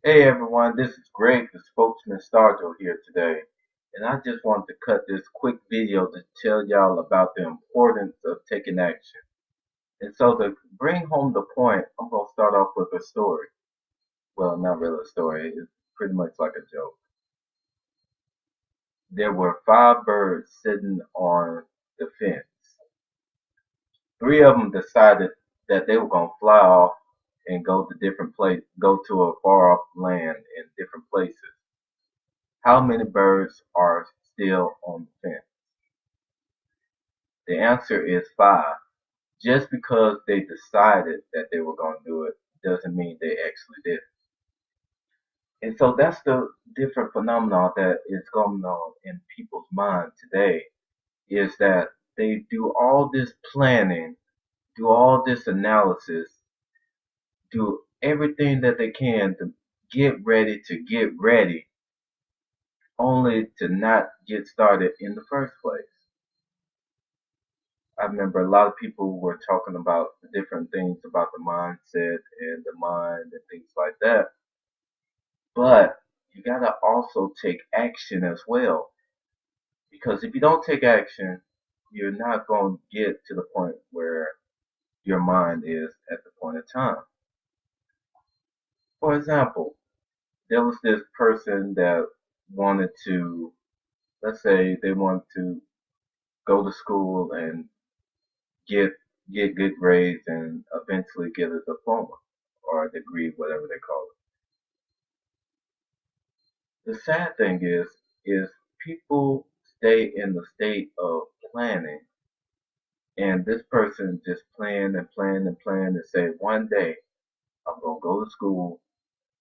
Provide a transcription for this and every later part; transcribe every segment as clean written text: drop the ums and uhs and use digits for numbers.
Hey everyone, this is Greg, the spokesman Starjo here today, and I just wanted to cut this quick video to tell y'all about the importance of taking action. And so to bring home the point, I'm going to start off with a story. Well, not really a story, it's pretty much like a joke. There were five birds sitting on the fence. Three of them decided that they were going to fly off and go to a far off land in different places. How many birds are still on the fence? The answer is five. Just because they decided that they were going to do it doesn't mean they actually did it. And so that's the different phenomenon that is going on in people's mind today is that they do all this planning, do all this analysis, do everything that they can to get ready, only to not get started in the first place. I remember a lot of people were talking about the different things about the mindset and the mind and things like that. But you gotta also take action as well. Because if you don't take action, you're not going to get to the point where your mind is at the point of time. For example, there was this person that wanted to, let's say they wanted to go to school and get get good grades and eventually get a diploma or a degree, whatever they call it. The sad thing is people stay in the state of planning, and this person just plan and plan and plan and say, one day I'm gonna go to school,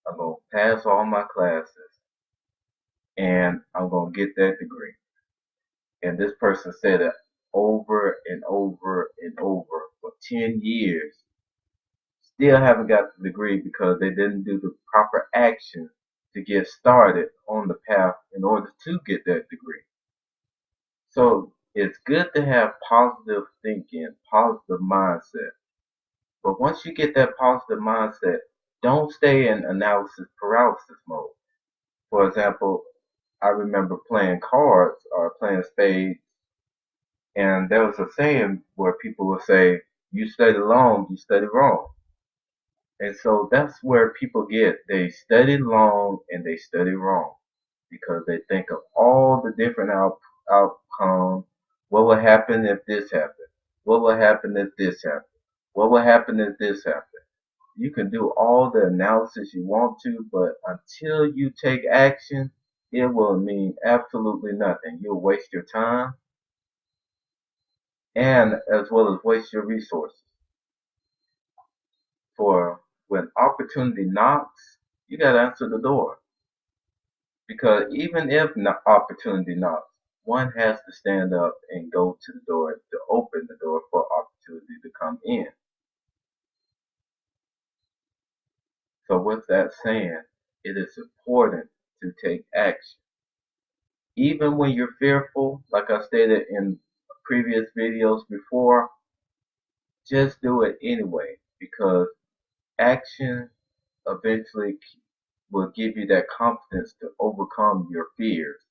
I'm gonna pass all my classes, and I'm gonna get that degree. And this person said it over and over and over for 10 years. Still haven't got the degree because they didn't do the proper action to get started on the path in order to get that degree. So it's good to have positive thinking, positive mindset. But once you get that positive mindset, don't stay in analysis paralysis mode. For example, I remember playing cards or playing spades, and there was a saying where people would say, you study long, you study wrong. And so that's where people they study long and they study wrong because they think of all the different outcomes. What will happen if this happens? What will happen if this happens? What will happen if this happens? You can do all the analysis you want to, but until you take action, it will mean absolutely nothing. You'll waste your time and as well as waste your resources. For when opportunity knocks, you got to answer the door. Because even if opportunity knocks, one has to stand up and go to the door to open the door for opportunity to come in. So with that saying, it is important to take action. Even when you're fearful, like I stated in previous videos before, just do it anyway because action eventually will give you that confidence to overcome your fears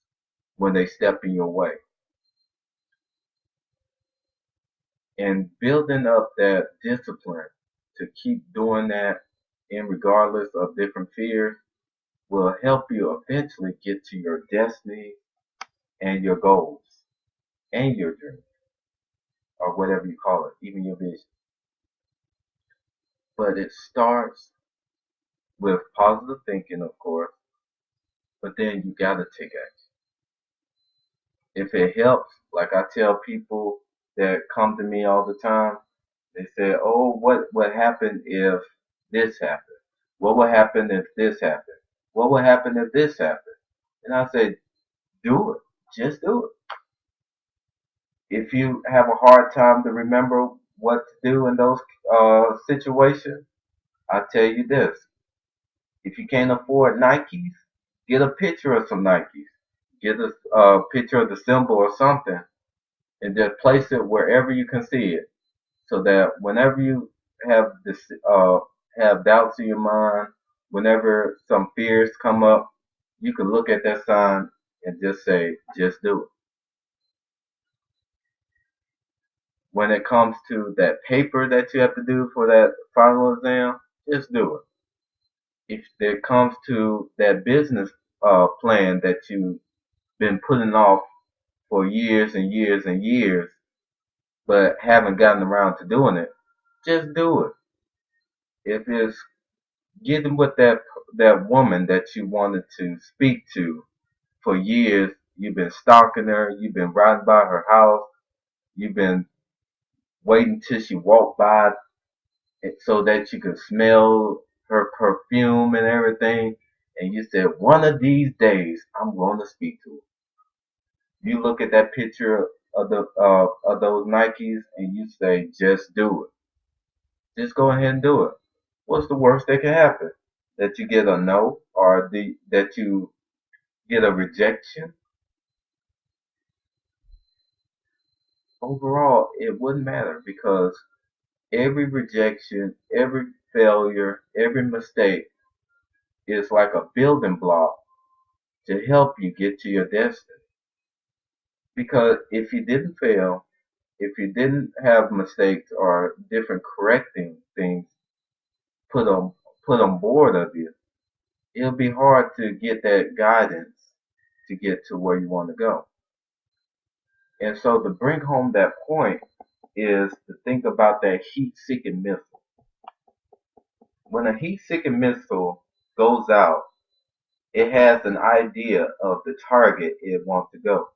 when they step in your way. And building up that discipline to keep doing that in regardless of different fears will help you eventually get to your destiny and your goals and your dreams or whatever you call it, even your vision. But it starts with positive thinking, of course, but then you gotta take action. If it helps, like I tell people that come to me all the time, they say, "Oh, what happened if this happened? What would happen if this happened? What would happen if this happened?" And I say, "Do it. Just do it." If you have a hard time to remember what to do in those situations, I tell you this: if you can't afford Nikes, get a picture of some Nikes. Get a picture of the symbol or something, and just place it wherever you can see it, so that whenever you have this have doubts in your mind, whenever some fears come up, you can look at that sign and just say, just do it. When it comes to that paper that you have to do for that final exam, just do it. If it comes to that business plan that you've been putting off for years and years and years, but haven't gotten around to doing it, just do it. If it's getting with that woman that you wanted to speak to for years, you've been stalking her, you've been riding by her house, you've been waiting till she walked by so that you could smell her perfume and everything, and you said, one of these days I'm going to speak to her. You look at that picture of the of those Nikes and you say, just do it. Just go ahead and do it. What's the worst that can happen? That you get a no, or that you get a rejection? Overall, it wouldn't matter because every rejection, every failure, every mistake is like a building block to help you get to your destiny. Because if you didn't fail, if you didn't have mistakes or different correcting things put on put on board of you, it'll be hard to get that guidance to get to where you want to go. And so to bring home that point is to think about that heat-seeking missile. When a heat-seeking missile goes out, it has an idea of the target it wants to go.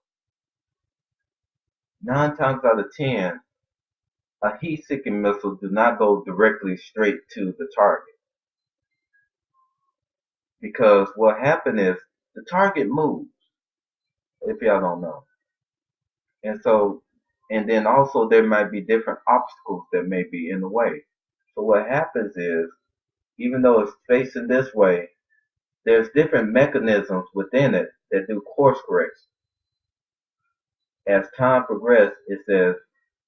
9 times out of 10, a heat-seeking missile do not go directly straight to the target. Because what happened is the target moves, if y'all don't know. And so, and then also there might be different obstacles that may be in the way. So what happens is, even though it's facing this way, there's different mechanisms within it that do course correction. As time progresses, it says,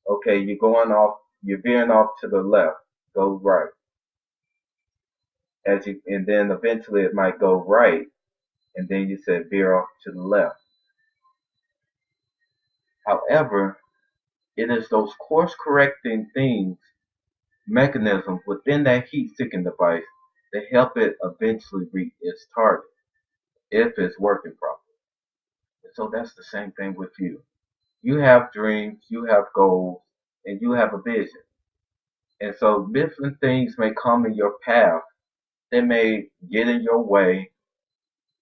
okay, you're veering off to the left, go right. And then eventually it might go right, and then you said veer off to the left. However, it is those course correcting things, mechanisms within that heat seeking device that help it eventually reach its target if it's working properly. And so that's the same thing with you. You have dreams, you have goals, and you have a vision. And so different things may come in your path. They may get in your way,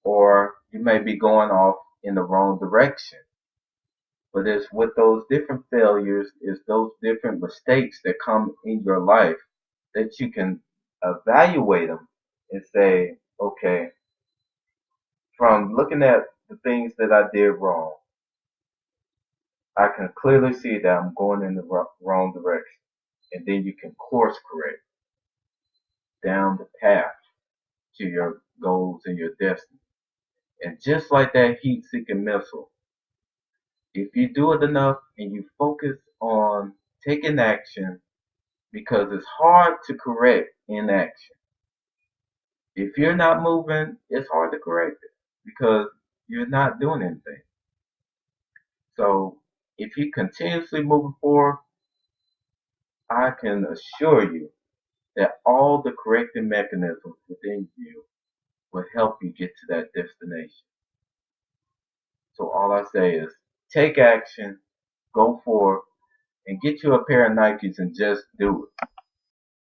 or you may be going off in the wrong direction. But it's with those different failures, it's those different mistakes that come in your life that you can evaluate them and say, okay, from looking at the things that I did wrong, I can clearly see that I'm going in the wrong direction. And then you can course correct down the path to your goals and your destiny. And just like that heat-seeking missile, if you do it enough and you focus on taking action, because it's hard to correct inaction. If you're not moving, it's hard to correct it because you're not doing anything. So if you continuously moving forward, I can assure you that all the correcting mechanisms within you will help you get to that destination. So all I say is take action, go forward, and get you a pair of Nikes and just do it.